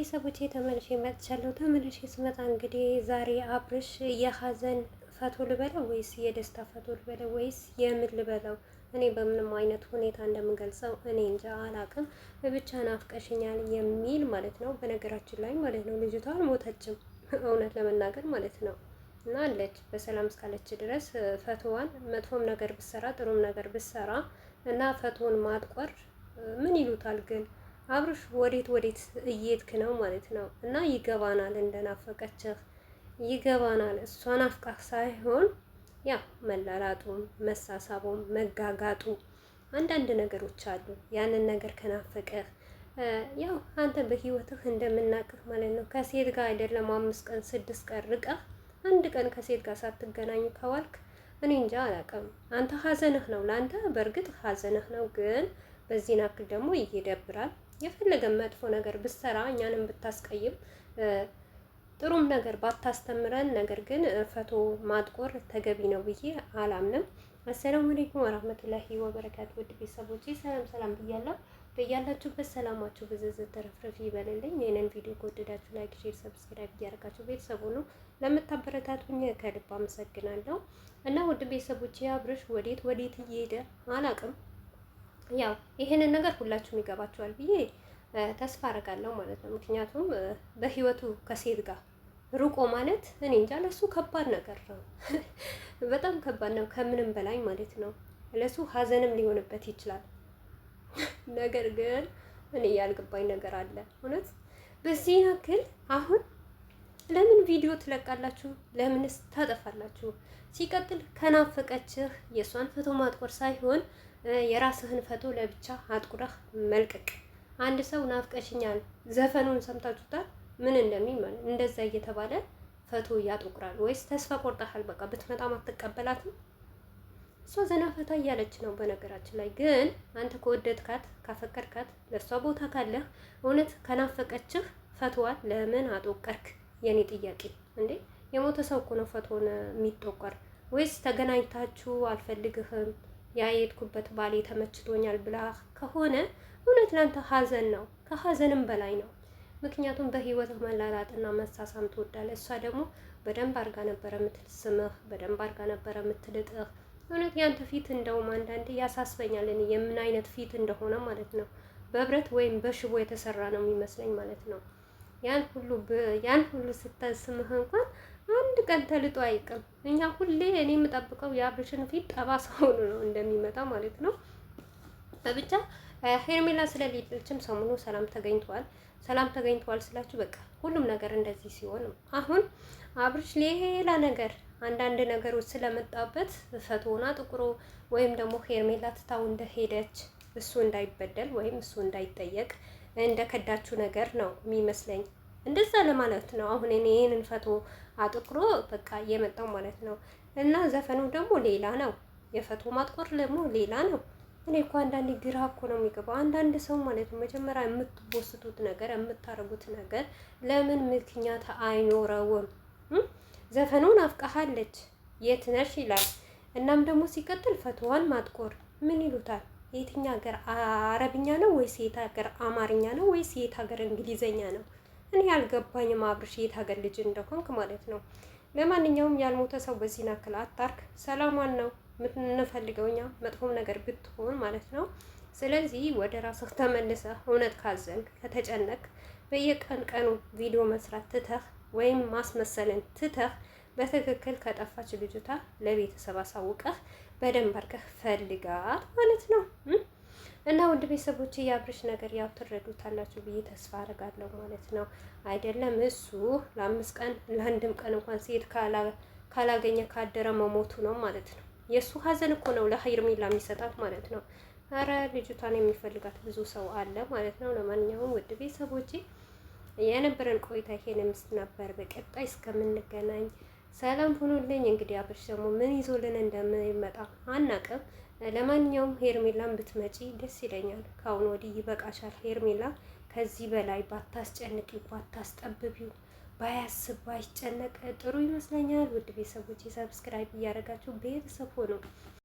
ቤተሰቦቼ ተመልሼ መጥቻለሁ። ተመልሼ ስመጣ እንግዲህ ዛሬ አብርሽ የሀዘን ፈቶ ልበለው ወይስ የደስታ ፈቶ ልበለው ወይስ የምን ልበለው? እኔ በምንም አይነት ሁኔታ እንደምገልጸው እኔ እንጃ አላቅም። ብቻ ናፍቀሽኛል የሚል ማለት ነው። በነገራችን ላይ ማለት ነው ልጅቷ አልሞተችም፣ እውነት ለመናገር ማለት ነው። እና አለች በሰላም እስካለች ድረስ ፈቶዋን መጥፎም ነገር ብሰራ ጥሩም ነገር ብሰራ እና ፈቶን ማጥቆር ምን ይሉታል ግን አብርሽ ወዴት እየሄድክ ነው ማለት ነው። እና ይገባናል እንደናፈቀችህ ይገባናል። እሷን አፍቃህ ሳይሆን ያው መላላጡም መሳሳቡም መጋጋጡ አንዳንድ ነገሮች አሉ። ያንን ነገር ከናፈቀህ ያው አንተ በህይወትህ እንደምናቅህ ማለት ነው ከሴት ጋር አይደለም 5 ቀን 6 ቀን ርቀህ አንድ ቀን ከሴት ጋር ሳትገናኝ ከዋልክ እኔ እንጃ አላውቅም። አንተ ሀዘንህ ነው ለአንተ በእርግጥ ሀዘንህ ነው፣ ግን በዚህ ናክል ደግሞ ይደብራል። የፈለገ መጥፎ ነገር ብትሰራ እኛንም ብታስቀይም ጥሩም ነገር ባታስተምረን፣ ነገር ግን ፈቶ ማጥቆር ተገቢ ነው ብዬ አላምንም። አሰላሙ አለይኩም ወራህመቱላሂ ወበረካቱ። ውድ ቤተሰቦቼ ሰላም ብያለሁ። በያላችሁበት ሰላማችሁ ብዝዝት ተረፍረፍ ይበልልኝ። ይህንን ቪዲዮ ከወደዳችሁ ላይክ፣ ሼር፣ ሰብስክራይብ እያደረጋችሁ ቤተሰቡ ነው ለምታበረታቱኝ ከልብ አመሰግናለሁ። እና ውድ ቤተሰቦቼ አብርሽ ወዴት እየሄደ አላቅም። ያው ይሄንን ነገር ሁላችሁም ይገባችኋል ብዬ ተስፋ አደርጋለሁ ማለት ነው። ምክንያቱም በህይወቱ ከሴት ጋር ሩቆ ማለት እኔ እንጃ ለሱ ከባድ ነገር ነው። በጣም ከባድ ነው ከምንም በላይ ማለት ነው። ለሱ ሀዘንም ሊሆንበት ይችላል። ነገር ግን እኔ ያልገባኝ ነገር አለ እውነት በዚህ ያክል አሁን ለምን ቪዲዮ ትለቃላችሁ? ለምንስ ታጠፋላችሁ? ሲቀጥል ከናፈቀችህ የእሷን ፎቶ ማጥቆር ሳይሆን የራስህን ፎቶ ለብቻ አጥቁረህ መልቀቅ። አንድ ሰው ናፍቀሽኛል ዘፈኑን ሰምታችሁታል? ምን እንደሚል እንደዛ እየተባለ ፎቶ ያጥቁራል። ወይስ ተስፋ ቆርጠሃል? በቃ ብትመጣም አትቀበላትም? እሷ ዘና ፈታ እያለች ነው። በነገራችን ላይ ግን አንተ ከወደድካት ካፈቀድካት ለእሷ ቦታ ካለህ እውነት ከናፈቀችህ ፎቶዋን ለምን አጦቀርክ? የኔ ጥያቄ እንዴ የሞተ ሰው እኮ ነው ፎቶን የሚጦቀር። ወይስ ተገናኝታችሁ አልፈልግህም ያየትኩበት ባሌ ተመችቶኛል ብላ ከሆነ እውነት ላንተ ሀዘን ነው፣ ከሀዘንም በላይ ነው። ምክንያቱም በህይወትህ መላላጥና መሳሳም ትወዳለህ። እሷ ደግሞ በደንብ አርጋ ነበረ የምትስምህ፣ በደንብ አርጋ ነበረ የምትልጥህ። እውነት ያንተ ፊት እንደውም አንዳንዴ ያሳስበኛል እኔ የምን አይነት ፊት እንደሆነ ማለት ነው። በብረት ወይም በሽቦ የተሰራ ነው የሚመስለኝ ማለት ነው። ያን ሁሉ ስታስምህ እንኳን አንድ ቀን ተልጦ አይቅም። እኛ ሁሌ እኔ የምጠብቀው የአብርሽን ፊት ጠባሳ ሆኖ ነው እንደሚመጣ ማለት ነው። ብቻ ሄርሜላ ስለሌለችም ሰሞኑ ሰላም ተገኝተዋል ስላችሁ በቃ ሁሉም ነገር እንደዚህ ሲሆን አሁን አብርሽ ሌላ ነገር አንዳንድ ነገሮች ስለመጣበት ፈቶና ጥቁሮ ወይም ደግሞ ሄርሜላ ትታው እንደሄደች እሱ እንዳይበደል ወይም እሱ እንዳይጠየቅ እንደ ከዳችሁ ነገር ነው የሚመስለኝ። እንደዛ ለማለት ነው አሁን እኔ ይሄንን ፈቶ አጥቁሮ በቃ የመጣው ማለት ነው። እና ዘፈኑ ደግሞ ሌላ ነው፣ የፈቶ ማጥቆር ደግሞ ሌላ ነው። እኔ እኮ አንዳንዴ ግራ እኮ ነው የሚገባው። አንዳንድ ሰው ማለት ነው መጀመሪያ የምትቦስቱት ነገር የምታረጉት ነገር ለምን ምክንያት አይኖረውም? ዘፈኑን አፍቃሃለች የት ነሽ ይላል። እናም ደግሞ ሲቀጥል ፈቶዋን ማጥቆር ምን ይሉታል? የትኛ ሀገር አረብኛ ነው ወይስ የት ሀገር አማርኛ ነው ወይስ የት ሀገር እንግሊዘኛ ነው? እኔ ያልገባኝም አብርሽ የት ሀገር ልጅ እንደሆንክ ማለት ነው። ለማንኛውም ያልሞተ ሰው በዚህ ናክል አታርክ። ሰላሟን ነው የምንፈልገው እኛ መጥፎም ነገር ብትሆን ማለት ነው። ስለዚህ ወደ ራስህ ተመልሰህ እውነት ካዘንክ ከተጨነቅ በየቀኑ ቪዲዮ መስራት ትተህ ወይም ማስመሰልን ትተህ በትክክል ከጠፋች ልጅቷ ለቤተሰብ አሳውቀህ በደንብ አድርገህ ፈልጋት ማለት ነው። እና ውድ ቤተሰቦች የአብርሽ ነገር ያው ትረዱታላችሁ ብዬ ተስፋ አደርጋለሁ ማለት ነው። አይደለም እሱ ለ5 ቀን ለ1 ቀን እንኳን ሴት ካላገኘ ካደረ መሞቱ ነው ማለት ነው። የእሱ ሀዘን እኮ ነው ለሄርሜላ የሚሰጣት ማለት ነው። አረ ልጅቷን የሚፈልጋት ብዙ ሰው አለ ማለት ነው። ለማንኛውም ውድ ቤተሰቦቼ የነበረን ቆይታ ይሄን ምስል ነበር። በቀጣይ እስከምንገናኝ ሰላም ሁኑልኝ። እንግዲህ አብርሽ ደግሞ ምን ይዞልን እንደሚመጣ አናውቅም። ለማንኛውም ሄርሜላን ብትመጪ ደስ ይለኛል። ከአሁን ወዲህ ይበቃሻል ሄርሜላ። ከዚህ በላይ ባታስጨንቂው፣ ባታስጠብቢው፣ ባያስብ ባይጨነቅ ጥሩ ይመስለኛል። ውድ ቤተሰቦች ሰብስክራይብ እያደረጋችሁ ቤተሰብ ሆኑ።